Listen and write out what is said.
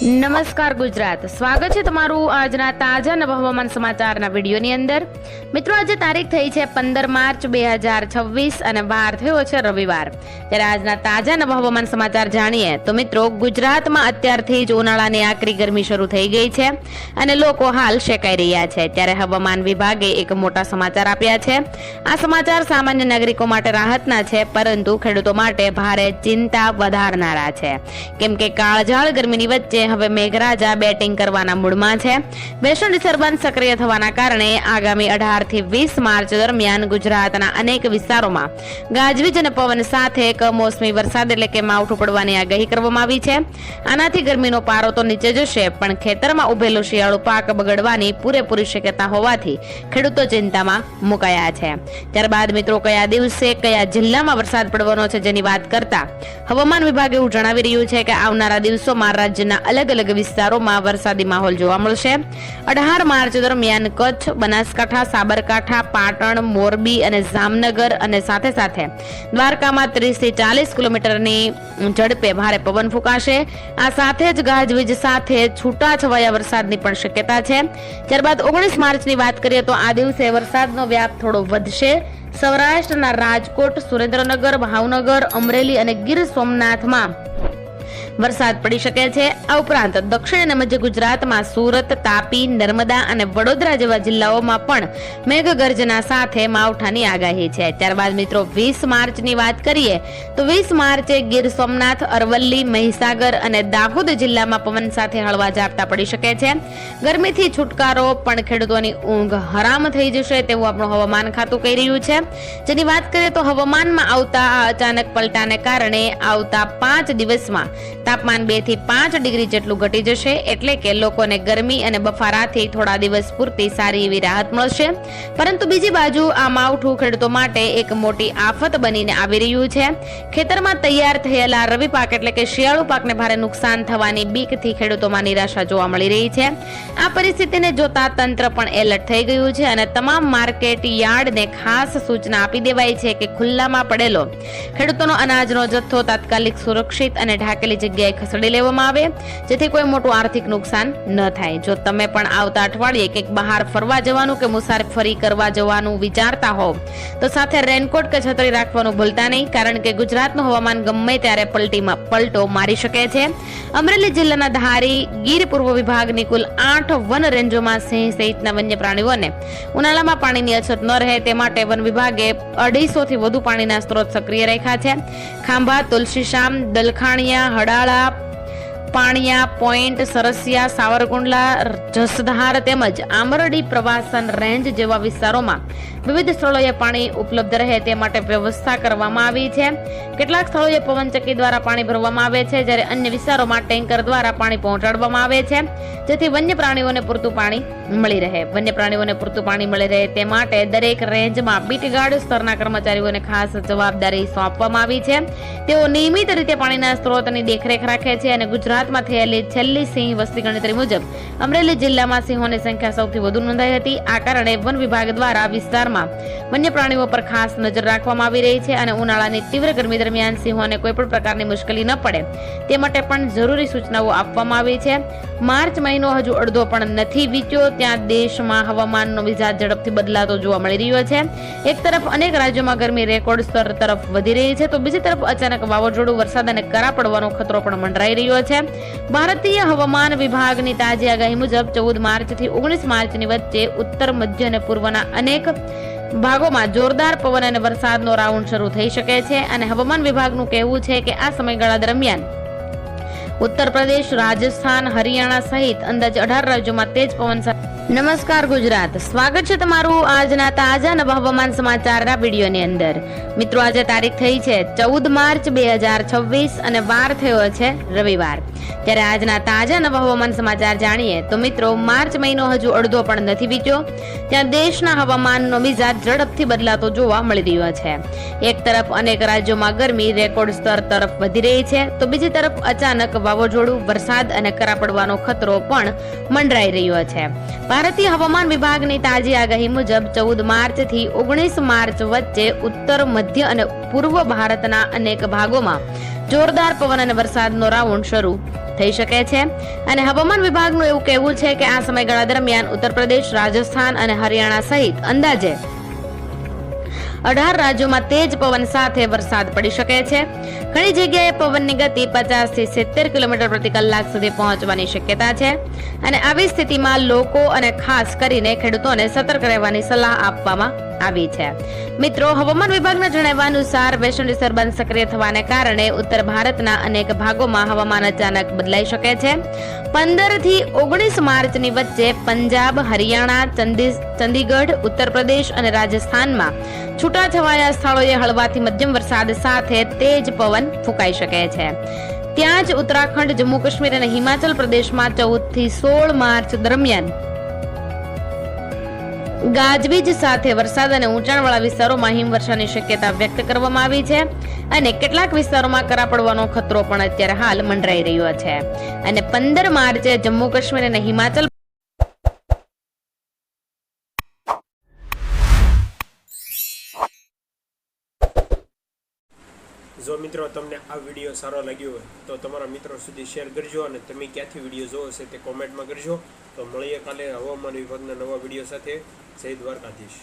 નમસ્કાર ગુજરાત, સ્વાગત છે તમારું આજના તાજા નવા હવામાન સમાચારના વિડીયોની અંદર। મિત્રો, આજે તારીખ થઈ છે 15 માર્ચ 2026 અને વાર થયો છે રવિવાર। ત્યારે આજના તાજા નવા હવામાન સમાચાર જાણીએ તો મિત્રો, ગુજરાતમાં અત્યારથી જ ઉનાળાની આકરી ગરમી શરૂ થઈ ગઈ છે અને લોકો હાલ શેકાઈ રહ્યા છે। ત્યારે હવામાન વિભાગે એક મોટા સમાચાર આપ્યા છે। આ સમાચાર સામાન્ય નાગરિકો માટે રાહતના છે, પરંતુ ખેડૂતો માટે ભારે ચિંતા વધારનારા છે, કેમ કે કાળઝાળ ગરમીની વચ્ચે હવે મેઘરાજા બેટિંગ કરવાના મૂડમાં છે। વેસ્ટર્ન ડિસ્ટર્બન્સ સક્રિય થવાના કારણે આગામી 18 થી 20 માર્ચ દરમિયાન ગુજરાતના અનેક વિસ્તારોમાં ગાજવીજ અને પવન સાથે કમોસમી વરસાદ એટલે કે માવઠું પડવાની આગાહી કરવામાં આવી છે। આનાથી ગરમીનો પારો તો નીચે જશે, પણ ખેતરમાં ઉભેલો શિયાળુ પાક બગડવાની પૂરેપૂરી શક્યતા હોવાથી ખેડૂતો ચિંતામાં મુકાયા છે। ત્યારબાદ મિત્રો, કયા દિવસે કયા જિલ્લામાં વરસાદ પડવાનો છે જેની વાત કરતા હવામાન વિભાગ એવું જણાવી રહ્યું છે કે આવનારા દિવસોમાં રાજ્યના અલગ અલગ વિસ્તારોમાં વરસાદી માહોલ જોવા મળશે। 18 માર્ચ દરમિયાન કચ્છ, બનાસકાંઠા, સાબરકાંઠા, પાટણ, મોરબી અને જામનગર અને સાથે સાથે દ્વારકામાં 30 થી 40 કિલોમીટરની ઝડપે ભારે પવન ફૂંકાશે। આ સાથે જ ગાજવીજ સાથે છૂટાછવાયા વરસાદની પણ શક્યતા છે। ત્યારબાદ 19 માર્ચની વાત કરીએ તો આ દિવસે વરસાદનો વ્યાપ થોડો વધશે। સૌરાષ્ટ્રના રાજકોટ, સુરેન્દ્રનગર, ભાવનગર, અમરેલી અને ગીર સોમનાથમાં વરસાદ પડી શકે છે। આ ઉપરાંત દક્ષિણ અને મધ્ય ગુજરાતમાં સુરત, તાપી, નર્મદા અને વડોદરા જેવા જિલ્લાઓમાં પણ મેઘગર્જના સાથે માવઠાની આગાહી છે। ત્યારબાદ મિત્રો 20 માર્ચની વાત કરીએ તો 20 માર્ચે ગીર સોમનાથ, અરવલ્લી, મહીસાગર અને દાહોદ જિલ્લામાં પવન સાથે હળવા ઝાપટા પડી શકે છે। ગરમીથી છુટકારો પણ ખેડૂતોની ઊંઘ હરામ થઈ જશે તેવું આપણું હવામાન ખાતું કહી રહ્યું છે। જેની વાત કરીએ તો હવામાનમાં આવતા આ અચાનક પલટાને કારણે આવતા 5 દિવસમાં તાપમાન 2 થી 5 ડિગ્રી જેટલું ઘટી જશે, એટલે કે લોકોને ગરમી અને બફારાથી થોડા દિવસ પૂરતી સારી એવી રાહત મળશે। પરંતુ બીજી બાજુ આ માવઠું ખેડૂતો માટે એક મોટી આફત બનીને આવી રહ્યું છે। ખેતરમાં તૈયાર થયેલા રવિ પાક એટલે કે શિયાળુ પાકને ભારે નુકસાન થવાની બીકથી ખેડૂતોમાં નિરાશા જોવા મળી રહી છે। આ પરિસ્થિતિને જોતા તંત્ર પણ એલર્ટ થઈ ગયું છે અને તમામ માર્કેટ યાર્ડને ખાસ સૂચના આપી દેવાઈ છે કે ખુલ્લામાં પડેલો ખેડૂતોનો અનાજનો જથ્થો તાત્કાલિક સુરક્ષિત અને ઢાકેલી જગ્યાએ ખસેડી લેવામાં આવે, જેથી કોઈ મોટું આર્થિક નુકસાન ન થાય। જો તમે પણ આવતા અઠવાડિયે કંઈક બહાર ફરવા જવાનું કે મુસાફરી કરવા જવાનું વિચારતા હોવ તો સાથે રેનકોટ કે છત્રી રાખવાનું ભૂલતા નહીં, કારણ કે ગુજરાતનું હવામાન ગમે ત્યારે પલટો મારી શકે છે। અમરેલી જિલ્લાના ધારી, ગીર પૂર્વ વિભાગની કુલ 8 વન રેન્જોમાં સિંહ સહિતના વન્ય પ્રાણીઓને ઉનાળામાં પાણીની અછત ન રહે તે માટે વન વિભાગે 250 થી વધુ પાણીના સ્ત્રોત સક્રિય રાખ્યા છે। ખાંભા, તુલસીશામ, દલખાણિયા, હડાળા, પાણિયા, પોઈન્ટ, સરસિયા, સાવરકુંડલા, જસધાર તેમજ આમરડી પ્રવાસન રેન્જ જેવા વિસ્તારોમાં વિવિધ સ્થળોએ પાણી ઉપલબ્ધ રહે તે માટે વ્યવસ્થા કરવામાં આવી છે। કેટલાક સ્થળોએ પવનચક્કી દ્વારા પાણી ભરવામાં આવે છે, જ્યારે અન્ય વિસ્તારોમાં ટેન્કર દ્વારા પાણી પહોંચાડવામાં આવે છે, જેથી વન્ય પ્રાણીઓને પૂરતું પાણી મળી રહે। વન્ય પ્રાણીઓને પૂરતું પાણી મળી રહે તે માટે દરેક રેન્જમાં બીટગાર્ડ સ્તરના કર્મચારીઓને ખાસ જવાબદારી સોંપવામાં આવી છે। તેઓ નિયમિત રીતે પાણીના સ્ત્રોતની દેખરેખ રાખે છે અને ગુજરાતમાં થયેલી છેલ્લી સિંહ વસ્તી ગણતરી મુજબ અમરેલી જિલ્લામાં સિંહોની સંખ્યા સૌથી વધુ નોંધાઈ હતી। આ કારણે વન વિભાગ દ્વારા વિસ્તારમાં વન્ય પ્રાણીઓ પર ખાસ નજર રાખવામાં આવી રહી છે અને ઉનાળાની તીવ્ર ગરમી દરમિયાન સિંહોને કોઈ પણ પ્રકારની મુશ્કેલી ન પડે તે માટે પણ જરૂરી સૂચનાઓ આપવામાં આવી છે। માર્ચ મહિનો હજુ અડધો પણ નથી વીત્યો, ત્યાં દેશમાં હવામાનનો મિજાજ ઝડપથી બદલાતો જોવા મળી રહ્યો છે। એક તરફ અનેક રાજ્યોમાં ગરમી રેકોર્ડ સ્તર તરફ વધી રહી છે, તો બીજી તરફ અચાનક વાવાઝોડું, વરસાદ અને કરા પડવાનો ખતરો પણ મંડરાઈ રહ્યો છે। ભારતીય હવામાન વિભાગની તાજી આગાહી મુજબ 14 માર્ચથી 19 માર્ચની વચ્ચે ઉત્તર, મધ્ય અને પૂર્વના અનેક ભાગોમાં જોરદાર પવન અને વરસાદનો રાઉન્ડ શરૂ થઈ શકે છે અને હવામાન વિભાગનું કહેવું છે કે આ સમયગાળા દરમિયાન ઉત્તર પ્રદેશ, રાજસ્થાન, હરિયાણા સહિત અંદાજે 18 રાજ્યોમાં તેજ પવન સાથે। નમસ્કાર ગુજરાત, સ્વાગત છે તમારું આજના તાજા નવા હવામાન સમાચારના વિડીયોની અંદર। મિત્રો, આજે તારીખ થઈ છે 14 માર્ચ 2026 અને વાર થયો છે રવિવાર। ત્યારે આજના તાજા નવા હવામાન સમાચાર જાણીએ તો મિત્રો, માર્ચ મહિનો હજુ અડધો પણ નથી વીત્યો, ત્યાં દેશના હવામાનનો મિજાજ ઝડપથી બદલાતો જોવા મળી રહ્યો છે। એક તરફ અનેક રાજ્યોમાં ગરમી રેકોર્ડ સ્તર તરફ વધી રહી છે, તો બીજી તરફ અચાનક વાવાઝોડું, વરસાદ અને કરા પડવાનો ખતરો પણ મંડરાઈ રહ્યો છે। ભારતીય હવામાન વિભાગની તાજી આગાહી મુજબ 14 માર્ચથી 19 માર્ચ વચ્ચે ઉત્તર, મધ્ય અને પૂર્વ ભારતના અનેક ભાગોમાં જોરદાર પવન અને વરસાદનો રાઉન્ડ શરૂ થઈ શકે છે. અને હવામાન વિભાગનું એવું કહેવું છે કે આ સમયગાળા દરમિયાન ઉત્તર પ્રદેશ, રાજસ્થાન અને હરિયાણા સહિત અંદાજે 18 રાજ્યોમાં તેજ પવન સાથે વરસાદ પડી શકે છે. ઘણી જગ્યાએ પવનની ગતિ 50 થી 70 કિલોમીટર પ્રતિ કલાક સુધી પહોંચવાની શક્યતા છે. અને આવી સ્થિતિમાં લોકો અને ખાસ કરીને ખેડૂતોને સતર્ક રહેવાની સલાહ આપવામાં આવી છે. મિત્રો, હવામાન વિભાગના જણાવ્યા અનુસાર વેસ્ટર્ન ડિસ્ટર્બન્સ સક્રિય થવાને કારણે ઉત્તર ભારતના અનેક ભાગોમાં હવામાન અચાનક બદલાઈ શકે છે. 15 થી 19 માર્ચની વચ્ચે પંજાબ, હરિયાણા, ચંદીગઢ, ઉત્તર પ્રદેશ અને રાજસ્થાનમાં છૂટાછવાયા સ્થળોએ હળવાથી મધ્યમ વરસાદ સાથે તેજ પવન ફૂંકાઈ શકે છે. ત્યાં જ ઉત્તરાખંડ, જમ્મુ કાશ્મીર અને હિમાચલ પ્રદેશમાં 14 થી 16 માર્ચ દરમિયાન ગાજવીજ સાથે વરસાદ અને ઊંચાણવાળા વિસ્તારોમાં હિમવર્ષાની શક્યતા વ્યક્ત કરવામાં આવી છે. અને કેટલાક વિસ્તારોમાં કરા પડવાનો ખતરો પણ અત્યારે હાલ મંડરાઈ રહ્યો છે. અને 15 માર્ચે જમ્મુ કાશ્મીર અને હિમાચલ જો મિત્રો તમને આ વિડીયો સારો લાગ્યો હોય તો તમારા મિત્રો સુધી શેર કરજો અને તમે ક્યાંથી વિડીયો જોવો છે તે કોમેન્ટમાં કરજો. તો મળીએ કાલે હવામાન વિભાગના નવા વિડીયો સાથે. જય દ્વારકાધીશ.